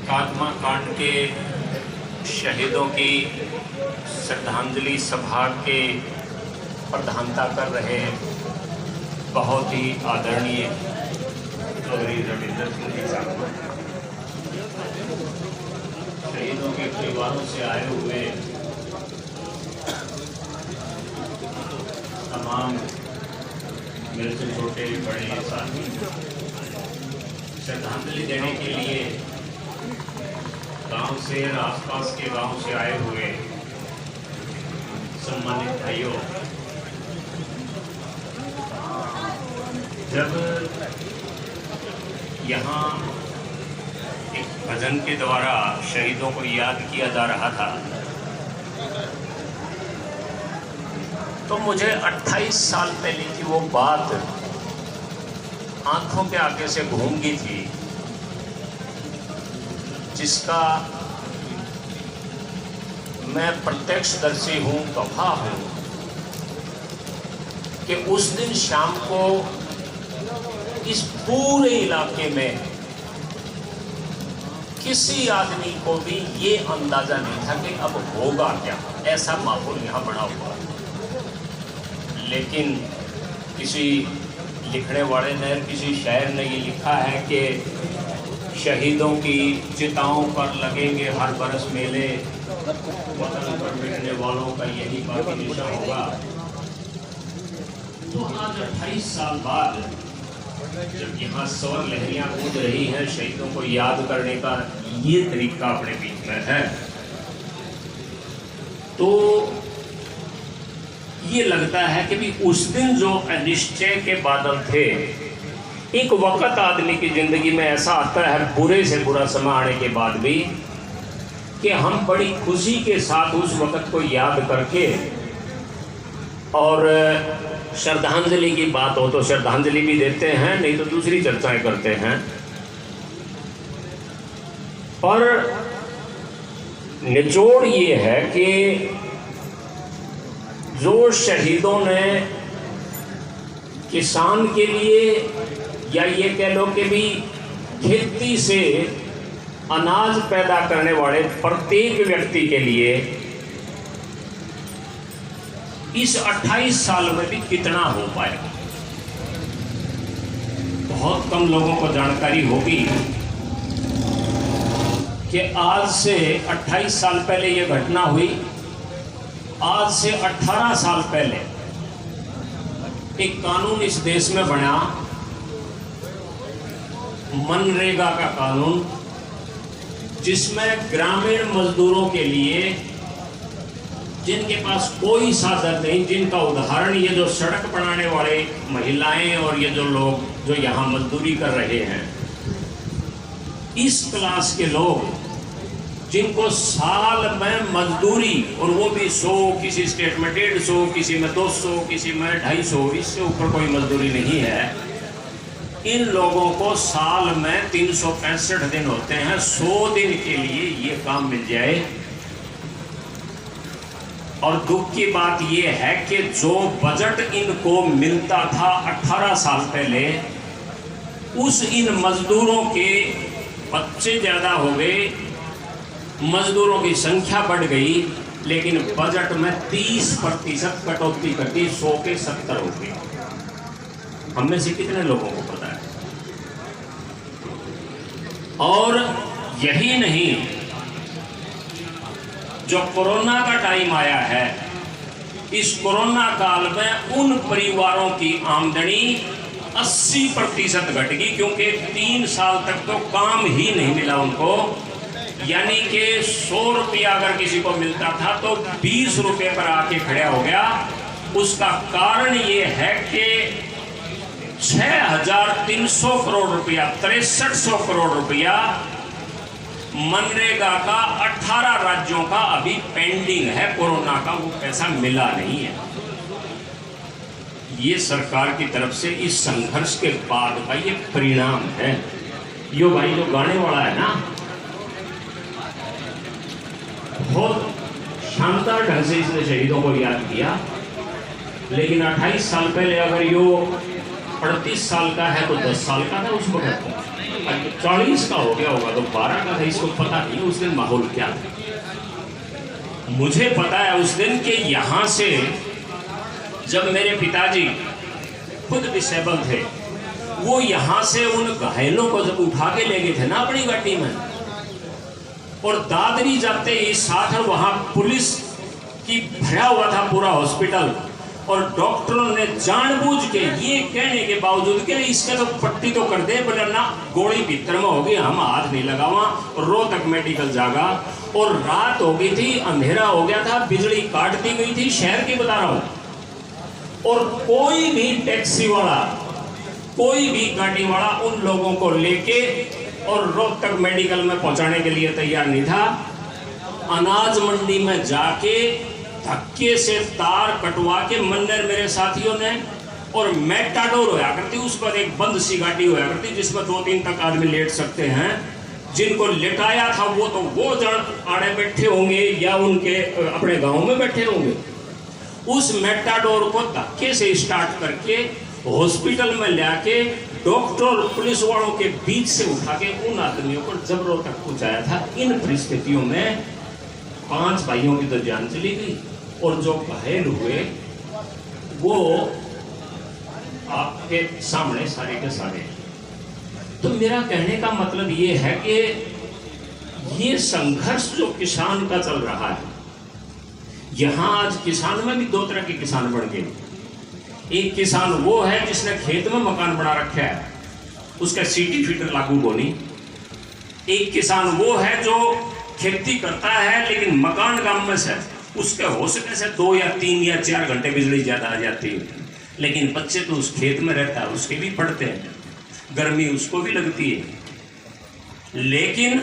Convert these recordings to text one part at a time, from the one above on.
खात्मा कांड के शहीदों की श्रद्धांजलि सभा के प्रधानता कर रहे बहुत ही आदरणीय चौधरी रविंदर सिंह जी साहब, शहीदों के परिवारों से आए हुए तमाम मेरे से छोटे बड़े साथी, श्रद्धांजलि देने के लिए गांव से आसपास के गांव से आए हुए सम्मानित भाइयों, जब यहाँ एक भजन के द्वारा शहीदों को याद किया जा रहा था तो मुझे 28 साल पहले की वो बात आंखों के आगे से घूम गई थी, जिसका मैं प्रत्यक्षदर्शी हूँ, गवाह हूँ कि उस दिन शाम को इस पूरे इलाके में किसी आदमी को भी ये अंदाजा नहीं था कि अब होगा क्या, ऐसा माहौल यहाँ बना हुआ। लेकिन किसी लिखने वाले ने, किसी शायर ने ये लिखा है कि शहीदों की चिताओं पर लगेंगे हर बरस मेले, वतन पर मिटने वालों का यही बाकी निशा होगा। तो आज 28 साल बाद जब यहाँ स्वर लहरियां कूद रही हैं, शहीदों को याद करने का ये तरीका अपने बीच में है, तो ये लगता है कि भी उस दिन जो अनिश्चय के बादल थे, एक वक्त आदमी की जिंदगी में ऐसा आता है बुरे से बुरा समय आने के बाद भी कि हम बड़ी खुशी के साथ उस वक्त को याद करके और श्रद्धांजलि की बात हो तो श्रद्धांजलि भी देते हैं, नहीं तो दूसरी चर्चाएं करते हैं। और निचोड़ ये है कि जो शहीदों ने किसान के लिए या ये कह लो कि भी खेती से अनाज पैदा करने वाले प्रत्येक व्यक्ति के लिए इस 28 साल में भी कितना हो पाएगा, बहुत कम लोगों को जानकारी होगी कि आज से 28 साल पहले ये घटना हुई। आज से 18 साल पहले एक कानून इस देश में बना, मनरेगा का कानून, जिसमें ग्रामीण मजदूरों के लिए जिनके पास कोई साधन नहीं, जिनका उदाहरण ये जो सड़क बनाने वाले महिलाएं और ये जो लोग जो यहाँ मजदूरी कर रहे हैं, इस क्लास के लोग जिनको साल में मजदूरी, और वो भी 100, किसी स्टेट में 150, किसी में 200, किसी में 250, इससे ऊपर कोई मजदूरी नहीं है, इन लोगों को साल में 365 दिन होते हैं, 100 दिन के लिए ये काम मिल जाए। और दुख की बात ये है कि जो बजट इनको मिलता था 18 साल पहले, उस इन मजदूरों के बच्चे ज़्यादा हो गए, मजदूरों की संख्या बढ़ गई, लेकिन बजट में 30% कटौती कर दी, 100 के 70 हो गए। हम में से कितने लोगों को पता है? और यही नहीं, जो कोरोना का टाइम आया है, इस कोरोना काल में उन परिवारों की आमदनी 80% घट गई, क्योंकि 3 साल तक तो काम ही नहीं मिला उनको। यानी कि 100 रुपया अगर किसी को मिलता था तो 20 रुपये पर आके खड़ा हो गया। उसका कारण ये है कि 6,300 करोड़ रुपया, 6300 करोड़ रुपया मनरेगा का 18 राज्यों का अभी पेंडिंग है, कोरोना का वो पैसा मिला नहीं है। ये सरकार की तरफ से इस संघर्ष के बाद का ये परिणाम है। यो भाई जो गाने वाला है ना, बहुत शानदार ढंग से इसने शहीदों को याद किया, लेकिन 28 साल पहले अगर यो 38 साल का है तो 10 साल का था उस वक्त। 40 का हो गया होगा, तो 12 का था, इसको पता नहीं उस दिन माहौल क्या था। मुझे पता है उस दिन के यहाँ से जब मेरे पिताजी खुद डिसेबल थे, वो यहाँ से उन घायलों को जब उठा के ले गए थे ना अपनी गाड़ी में, और दादरी जाते ही साथ वहाँ पुलिस की भरा हुआ था पूरा हॉस्पिटल, और डॉक्टरों ने जानबूझ के ये कहने के बावजूद कि इसका तो पट्टी तो कर दे, बोला ना गोली भीतर में होगी, हम हाथ नहीं लगावा। रोहतक मेडिकल जागा, और रात हो गई थी, अंधेरा हो गया था, बिजली काट दी गई थी, शहर की बता रहा हूँ, और कोई भी टैक्सी वाला, कोई भी गाड़ी वाला उन लोगों को लेके और रोहतक मेडिकल में पहुंचाने के लिए तैयार नहीं था। अनाज मंडी में जाके धक्के से तार कटवा के मन्नर मेरे साथियों ने, और मेटाडोर होया करती, उस पर एक बंद सी गाड़ी होया करती जिसमें 2-3 तक आदमी लेट सकते हैं। जिनको लेटाया था वो जन आड़े बैठे होंगे या उनके अपने गांव में बैठे होंगे। उस मेटाडोर को धक्के से स्टार्ट करके हॉस्पिटल में लाके डॉक्टर और पुलिस वालों के बीच से उठा के उन आदमियों को जबरों तक पहुंचाया था। इन परिस्थितियों में 5 भाइयों की तो जान चली गई, और जो घायल हुए वो आपके सामने सारे के सारे। तो मेरा कहने का मतलब ये है कि ये संघर्ष जो किसान का चल रहा है, यहां आज किसान में भी 2 तरह के किसान बढ़ गए। एक किसान वो है जिसने खेत में मकान बना रखा है, उसका सिटी फीटर लागू होनी। एक किसान वो है जो खेती करता है लेकिन मकान गांव में से, उसके हो सके से 2 या 3 या 4 घंटे बिजली ज्यादा आ जाती है, लेकिन बच्चे तो उस खेत में रहता है, उसके भी पढ़ते हैं, गर्मी उसको भी लगती है। लेकिन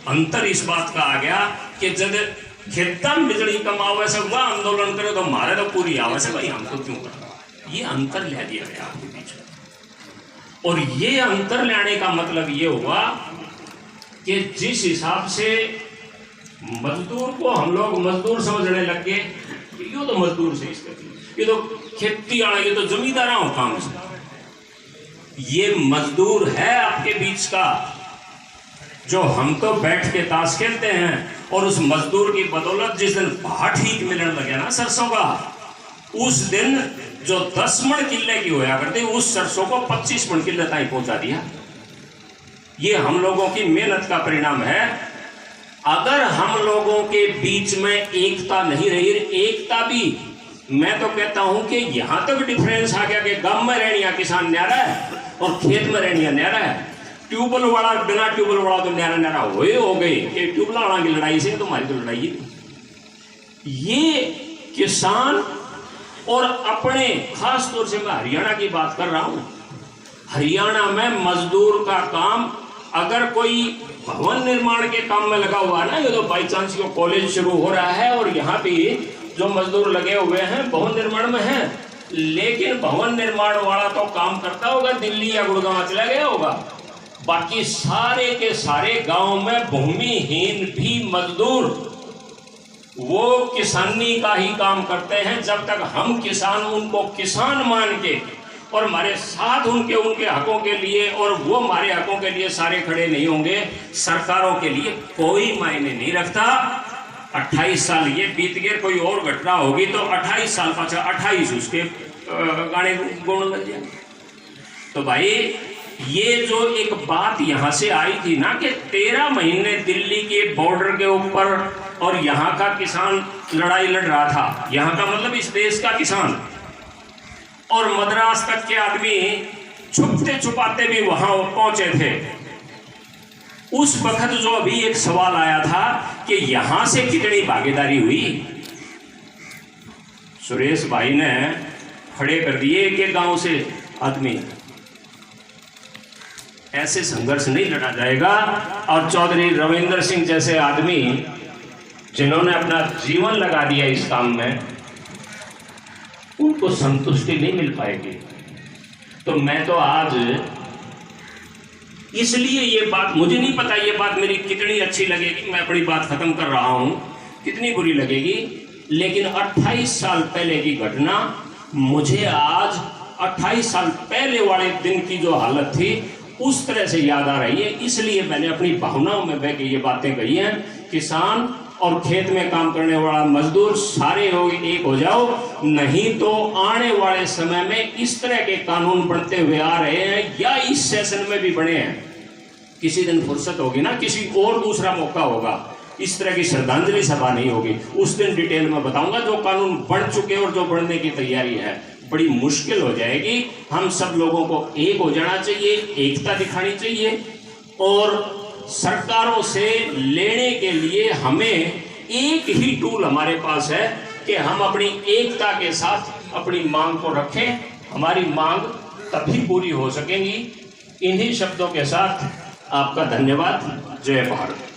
अंतर इस बात का आ गया कि जब खेता में बिजली कम आवे से वह आंदोलन करे तो हमारे तो पूरी आवे से भाई हमको क्यों करना। ये अंतर ले दिया गया आपके बीच में, और ये अंतर लाने का मतलब ये हुआ कि जिस हिसाब से मजदूर को हम लोग मजदूर समझने लग गए, ये तो मजदूर से इसके, ये तो खेती वाला, ये तो जमींदारा हो काम से, ये मजदूर है आपके बीच का, जो हम तो बैठ के ताश खेलते हैं, और उस मजदूर की बदौलत जिस दिन भाव ठीक मिलने लगे ना सरसों का, उस दिन जो 10 मण किले की होया करती, उस सरसों को 25 मण किले तक पहुंचा दिया। ये हम लोगों की मेहनत का परिणाम है। अगर हम लोगों के बीच में एकता नहीं रही, एकता भी मैं तो कहता हूं कि यहां तक डिफरेंस आ गया कि गांव में रहनिया किसान न्यारा है और खेत में रहनिया न्यारा है। ट्यूबवेल वाला बिना ट्यूबवेल वाला तो न्यारा न्यारा हो गए कि ट्यूबवेल वाला की लड़ाई से तुम्हारी तो लड़ाई है। ये किसान, और अपने खास तौर से मैं हरियाणा की बात कर रहा हूं, हरियाणा में मजदूर का काम, अगर कोई भवन निर्माण के काम में लगा हुआ है ना, ये तो बाई चांस को कॉलेज शुरू हो रहा है और यहाँ भी जो मजदूर लगे हुए हैं भवन निर्माण में हैं, लेकिन भवन निर्माण वाला तो काम करता होगा दिल्ली या गुड़गांव चला गया होगा, बाकी सारे के सारे गांव में भूमिहीन भी मजदूर वो किसानी का ही काम करते हैं। जब तक हम किसान उनको किसान मान के और हमारे साथ उनके हकों के लिए, और वो हमारे हकों के लिए सारे खड़े नहीं होंगे, सरकारों के लिए कोई मायने नहीं रखता। 28 साल ये बीत गए, कोई और घटना होगी तो 28 साल पाछा 28 उसके गाने गुण लग जाए। तो भाई ये जो एक बात यहाँ से आई थी ना कि 13 महीने दिल्ली के बॉर्डर के ऊपर और यहाँ का किसान लड़ाई लड़ रहा था, यहाँ का मतलब इस देश का किसान, और मद्रास तक के आदमी छुपते छुपाते भी वहां पहुंचे थे। उस वक्त जो अभी एक सवाल आया था कि यहां से कितनी भागीदारी हुई, सुरेश भाई ने खड़े कर दिए कि गांव से आदमी, ऐसे संघर्ष नहीं लड़ा जाएगा। और चौधरी रविंद्र सिंह जैसे आदमी जिन्होंने अपना जीवन लगा दिया इस काम में, उनको संतुष्टि नहीं मिल पाएगी। तो मैं तो आज इसलिए ये बात, मुझे नहीं पता ये बात मेरी कितनी अच्छी लगेगी, मैं अपनी बात खत्म कर रहा हूं, कितनी बुरी लगेगी, लेकिन 28 साल पहले की घटना मुझे आज 28 साल पहले वाले दिन की जो हालत थी उस तरह से याद आ रही है। इसलिए मैंने अपनी भावनाओं में बह के ये बातें कही हैं। किसान और खेत में काम करने वाला मजदूर सारे लोग एक हो जाओ, नहीं तो आने वाले समय में इस तरह के कानून बनते हुए आ रहे हैं या इस सेशन में भी बने हैं। किसी दिन फुर्सत होगी ना, किसी और दूसरा मौका होगा, इस तरह की श्रद्धांजलि सभा नहीं होगी, उस दिन डिटेल में बताऊंगा जो कानून बन चुके और जो बनने की तैयारी है। बड़ी मुश्किल हो जाएगी। हम सब लोगों को एक हो जाना चाहिए, एकता दिखानी चाहिए और सरकारों से लेने के लिए हमें एक ही टूल हमारे पास है कि हम अपनी एकता के साथ अपनी मांग को रखें। हमारी मांग तभी पूरी हो सकेंगी। इन्हीं शब्दों के साथ आपका धन्यवाद। जय भारत।